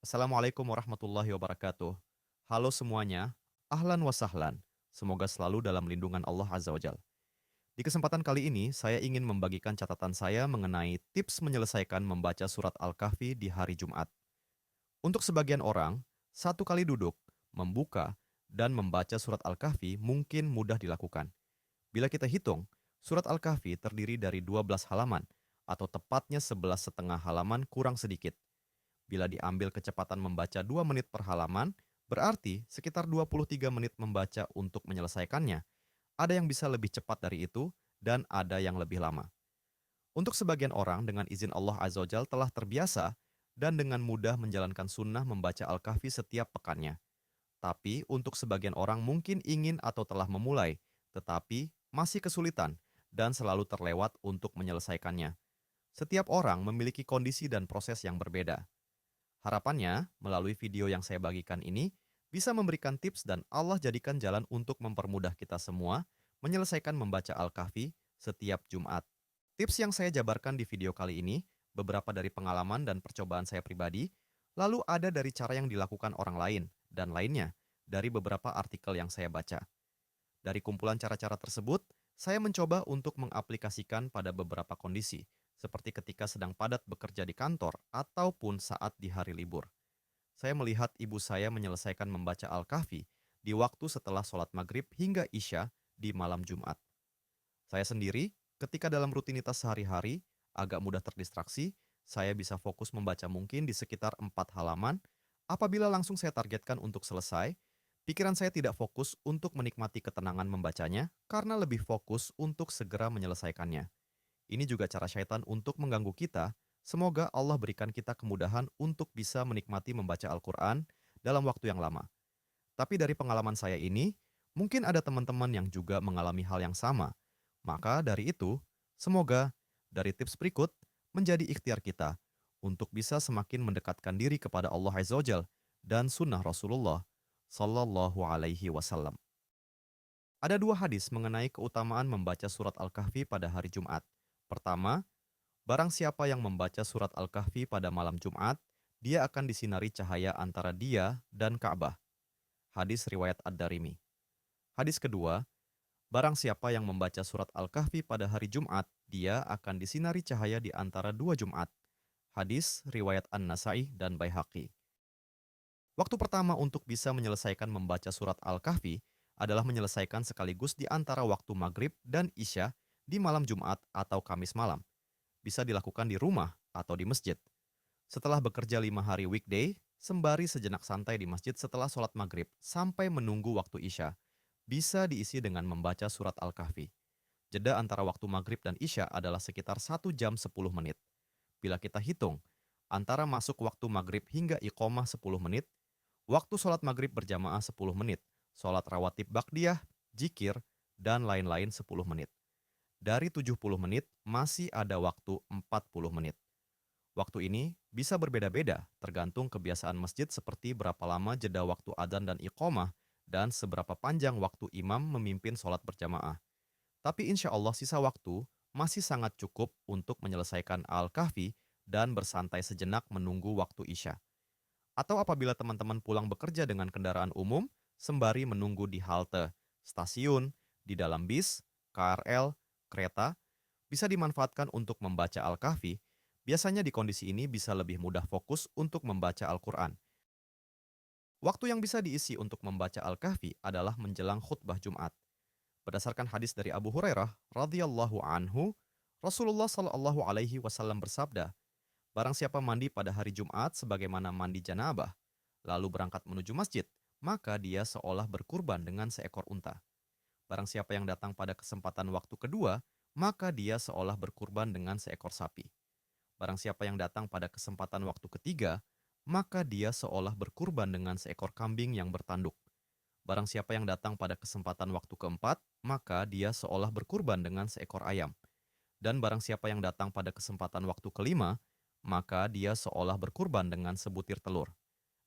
Assalamualaikum warahmatullahi wabarakatuh. Halo semuanya, ahlan wa sahlan. Semoga selalu dalam lindungan Allah Azza wa Jal. Di kesempatan kali ini, saya ingin membagikan catatan saya mengenai tips menyelesaikan membaca surat Al-Kahfi di hari Jumat. Untuk sebagian orang, satu kali duduk, membuka, dan membaca surat Al-Kahfi mungkin mudah dilakukan. Bila kita hitung, surat Al-Kahfi terdiri dari 12 halaman, atau tepatnya 11,5 halaman kurang sedikit. Bila diambil kecepatan membaca 2 menit per halaman, berarti sekitar 23 menit membaca untuk menyelesaikannya. Ada yang bisa lebih cepat dari itu, dan ada yang lebih lama. Untuk sebagian orang dengan izin Allah Azza wa Jal telah terbiasa dan dengan mudah menjalankan sunnah membaca Al-Kahfi setiap pekannya. Tapi untuk sebagian orang mungkin ingin atau telah memulai, tetapi masih kesulitan dan selalu terlewat untuk menyelesaikannya. Setiap orang memiliki kondisi dan proses yang berbeda. Harapannya, melalui video yang saya bagikan ini, bisa memberikan tips dan Allah jadikan jalan untuk mempermudah kita semua menyelesaikan membaca Al-Kahfi setiap Jumat. Tips yang saya jabarkan di video kali ini, beberapa dari pengalaman dan percobaan saya pribadi, lalu ada dari cara yang dilakukan orang lain, dan lainnya dari beberapa artikel yang saya baca. Dari kumpulan cara-cara tersebut, saya mencoba untuk mengaplikasikan pada beberapa kondisi, seperti ketika sedang padat bekerja di kantor ataupun saat di hari libur. Saya melihat ibu saya menyelesaikan membaca Al-Kahfi di waktu setelah sholat maghrib hingga isya di malam Jumat. Saya sendiri, ketika dalam rutinitas sehari-hari, agak mudah terdistraksi, saya bisa fokus membaca mungkin di sekitar 4 halaman. Apabila langsung saya targetkan untuk selesai, pikiran saya tidak fokus untuk menikmati ketenangan membacanya karena lebih fokus untuk segera menyelesaikannya. Ini juga cara syaitan untuk mengganggu kita. Semoga Allah berikan kita kemudahan untuk bisa menikmati membaca Al-Quran dalam waktu yang lama. Tapi dari pengalaman saya ini, mungkin ada teman-teman yang juga mengalami hal yang sama. Maka dari itu, semoga dari tips berikut menjadi ikhtiar kita untuk bisa semakin mendekatkan diri kepada Allah Azza wa Jal dan sunnah Rasulullah Sallallahu Alaihi Wasallam. Ada dua hadis mengenai keutamaan membaca surat Al-Kahfi pada hari Jumat. Pertama, barang siapa yang membaca surat Al-Kahfi pada malam Jumat, dia akan disinari cahaya antara dia dan Ka'bah. Hadis riwayat Ad-Darimi. Hadis kedua, barang siapa yang membaca surat Al-Kahfi pada hari Jumat, dia akan disinari cahaya di antara dua Jumat. Hadis riwayat An-Nasai dan Baihaqi. Waktu pertama untuk bisa menyelesaikan membaca surat Al-Kahfi adalah menyelesaikan sekaligus di antara waktu maghrib dan isya di malam Jumat atau Kamis malam. Bisa dilakukan di rumah atau di masjid. Setelah bekerja 5 hari weekday, sembari sejenak santai di masjid setelah sholat maghrib sampai menunggu waktu isya, bisa diisi dengan membaca surat Al-Kahfi. Jeda antara waktu maghrib dan isya adalah sekitar 1 jam 10 menit. Bila kita hitung, antara masuk waktu maghrib hingga iqomah 10 menit, waktu sholat maghrib berjamaah 10 menit, sholat rawatib ba'diyah, jikir, dan lain-lain 10 menit. Dari 70 menit, masih ada waktu 40 menit. Waktu ini bisa berbeda-beda tergantung kebiasaan masjid seperti berapa lama jeda waktu adzan dan iqomah dan seberapa panjang waktu imam memimpin sholat berjamaah. Tapi insya Allah sisa waktu masih sangat cukup untuk menyelesaikan Al-Kahfi dan bersantai sejenak menunggu waktu isya. Atau apabila teman-teman pulang bekerja dengan kendaraan umum, sembari menunggu di halte, stasiun, di dalam bis, KRL, kereta, bisa dimanfaatkan untuk membaca Al-Kahfi. Biasanya di kondisi ini bisa lebih mudah fokus untuk membaca Al-Quran. Waktu yang bisa diisi untuk membaca Al-Kahfi adalah menjelang khutbah Jumat. Berdasarkan hadis dari Abu Hurairah radhiyallahu anhu, Rasulullah Shallallahu alaihi wasallam bersabda, "Barang siapa mandi pada hari Jumat sebagaimana mandi janabah, lalu berangkat menuju masjid, maka dia seolah berkurban dengan seekor unta. Barang siapa yang datang pada kesempatan waktu kedua, maka dia seolah berkurban dengan seekor sapi. Barang siapa yang datang pada kesempatan waktu ketiga, maka dia seolah berkurban dengan seekor kambing yang bertanduk. Barang siapa yang datang pada kesempatan waktu keempat, maka dia seolah berkurban dengan seekor ayam. Dan barang siapa yang datang pada kesempatan waktu kelima, maka dia seolah berkurban dengan sebutir telur.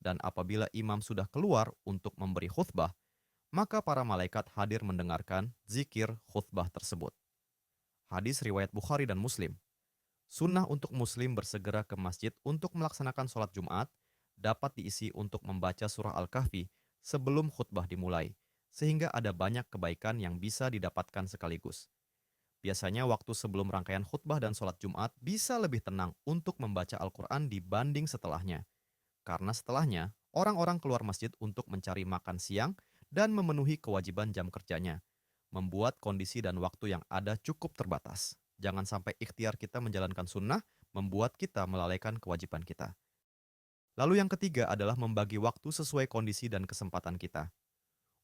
Dan apabila imam sudah keluar untuk memberi khutbah, maka para malaikat hadir mendengarkan zikir khutbah tersebut." Hadis riwayat Bukhari dan Muslim. Sunnah untuk muslim bersegera ke masjid untuk melaksanakan sholat Jumat dapat diisi untuk membaca surah Al-Kahfi sebelum khutbah dimulai, sehingga ada banyak kebaikan yang bisa didapatkan sekaligus. Biasanya waktu sebelum rangkaian khutbah dan sholat Jumat bisa lebih tenang untuk membaca Al-Quran dibanding setelahnya. Karena setelahnya, orang-orang keluar masjid untuk mencari makan siang dan memenuhi kewajiban jam kerjanya, membuat kondisi dan waktu yang ada cukup terbatas. Jangan sampai ikhtiar kita menjalankan sunnah membuat kita melalaikan kewajiban kita. Lalu yang ketiga adalah membagi waktu sesuai kondisi dan kesempatan kita.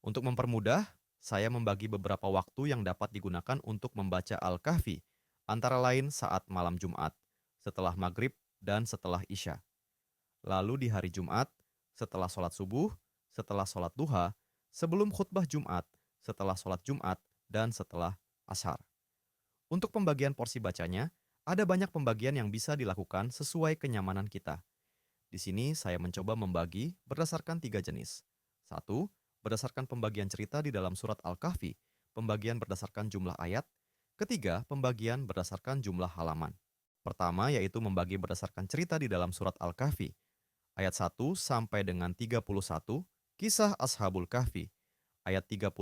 Untuk mempermudah, saya membagi beberapa waktu yang dapat digunakan untuk membaca Al-Kahfi, antara lain saat malam Jumat, setelah maghrib, dan setelah Isya. Lalu di hari Jumat, setelah sholat subuh, setelah sholat duha, sebelum khutbah Jumat, setelah sholat Jumat, dan setelah ashar. Untuk pembagian porsi bacanya, ada banyak pembagian yang bisa dilakukan sesuai kenyamanan kita. Di sini saya mencoba membagi berdasarkan 3 jenis. Satu, berdasarkan pembagian cerita di dalam surat Al-Kahfi, pembagian berdasarkan jumlah ayat. Ketiga, pembagian berdasarkan jumlah halaman. Pertama yaitu membagi berdasarkan cerita di dalam surat Al-Kahfi, ayat 1 sampai dengan 31, kisah Ashabul Kahfi, ayat 32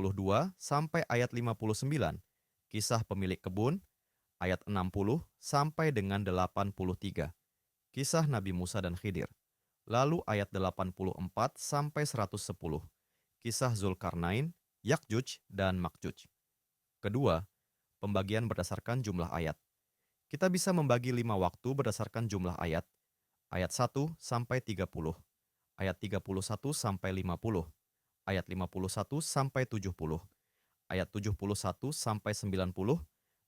sampai ayat 59, kisah pemilik kebun, ayat 60 sampai dengan 83, kisah Nabi Musa dan Khidir. Lalu ayat 84 sampai 110, kisah Zulkarnain, Yakjuj, dan Makjuj. Kedua, pembagian berdasarkan jumlah ayat. Kita bisa membagi 5 waktu berdasarkan jumlah ayat. Ayat 1 sampai 30, ayat 31 sampai 50, ayat 51 sampai 70, ayat 71 sampai 90,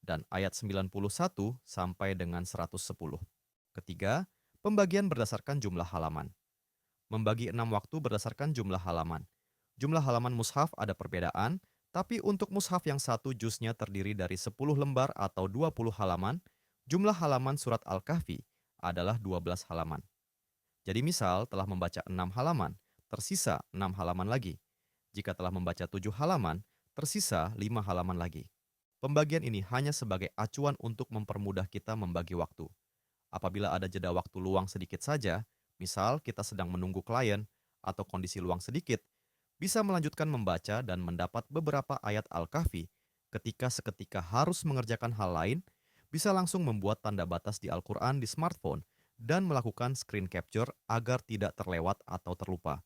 dan ayat 91 sampai dengan 110. Ketiga, pembagian berdasarkan jumlah halaman. Membagi 6 waktu berdasarkan jumlah halaman. Jumlah halaman mushaf ada perbedaan, tapi untuk mushaf yang satu juznya terdiri dari 10 lembar atau 20 halaman, jumlah halaman surat Al-Kahfi adalah 12 halaman. Jadi misal telah membaca 6 halaman, tersisa 6 halaman lagi. Jika telah membaca 7 halaman, tersisa 5 halaman lagi. Pembagian ini hanya sebagai acuan untuk mempermudah kita membagi waktu. Apabila ada jeda waktu luang sedikit saja, misal kita sedang menunggu klien atau kondisi luang sedikit, bisa melanjutkan membaca dan mendapat beberapa ayat Al-Kahfi ketika seketika harus mengerjakan hal lain, bisa langsung membuat tanda batas di Al-Quran di smartphone dan melakukan screen capture agar tidak terlewat atau terlupa.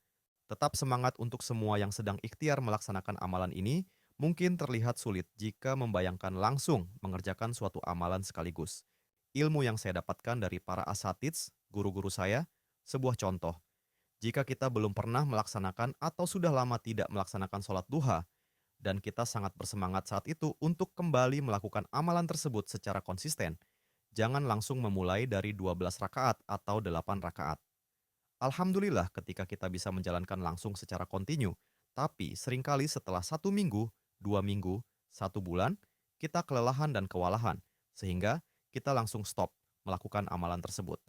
Tetap semangat untuk semua yang sedang ikhtiar melaksanakan amalan ini. Mungkin terlihat sulit jika membayangkan langsung mengerjakan suatu amalan sekaligus. Ilmu yang saya dapatkan dari para asatids, guru-guru saya, sebuah contoh. Jika kita belum pernah melaksanakan atau sudah lama tidak melaksanakan sholat duha, dan kita sangat bersemangat saat itu untuk kembali melakukan amalan tersebut secara konsisten, jangan langsung memulai dari 12 rakaat atau 8 rakaat. Alhamdulillah ketika kita bisa menjalankan langsung secara kontinu, tapi seringkali setelah 1 minggu, 2 minggu, 1 bulan, kita kelelahan dan kewalahan, sehingga kita langsung stop melakukan amalan tersebut.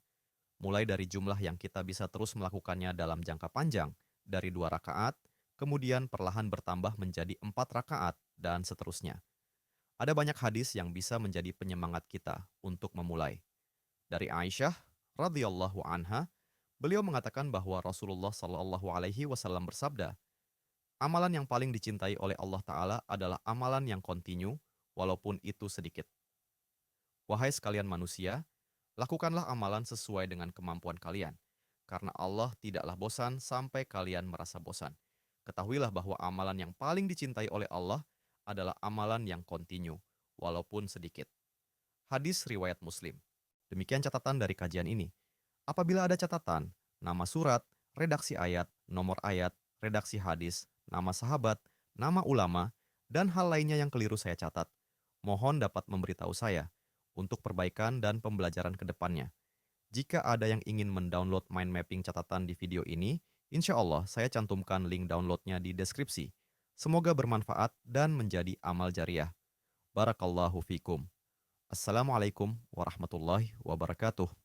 Mulai dari jumlah yang kita bisa terus melakukannya dalam jangka panjang, dari 2 rakaat, kemudian perlahan bertambah menjadi 4 rakaat, dan seterusnya. Ada banyak hadis yang bisa menjadi penyemangat kita untuk memulai. Dari Aisyah radhiyallahu anha, beliau mengatakan bahwa Rasulullah Shallallahu alaihi wasallam bersabda, "Amalan yang paling dicintai oleh Allah taala adalah amalan yang kontinu walaupun itu sedikit. Wahai sekalian manusia, lakukanlah amalan sesuai dengan kemampuan kalian, karena Allah tidaklah bosan sampai kalian merasa bosan. Ketahuilah bahwa amalan yang paling dicintai oleh Allah adalah amalan yang kontinu, walaupun sedikit." Hadis riwayat Muslim. Demikian catatan dari kajian ini. Apabila ada catatan, nama surat, redaksi ayat, nomor ayat, redaksi hadis, nama sahabat, nama ulama, dan hal lainnya yang keliru saya catat, mohon dapat memberitahu saya untuk perbaikan dan pembelajaran ke depannya. Jika ada yang ingin mendownload mind mapping catatan di video ini, insya Allah saya cantumkan link downloadnya di deskripsi. Semoga bermanfaat dan menjadi amal jariah. Barakallahu fikum. Assalamualaikum warahmatullahi wabarakatuh.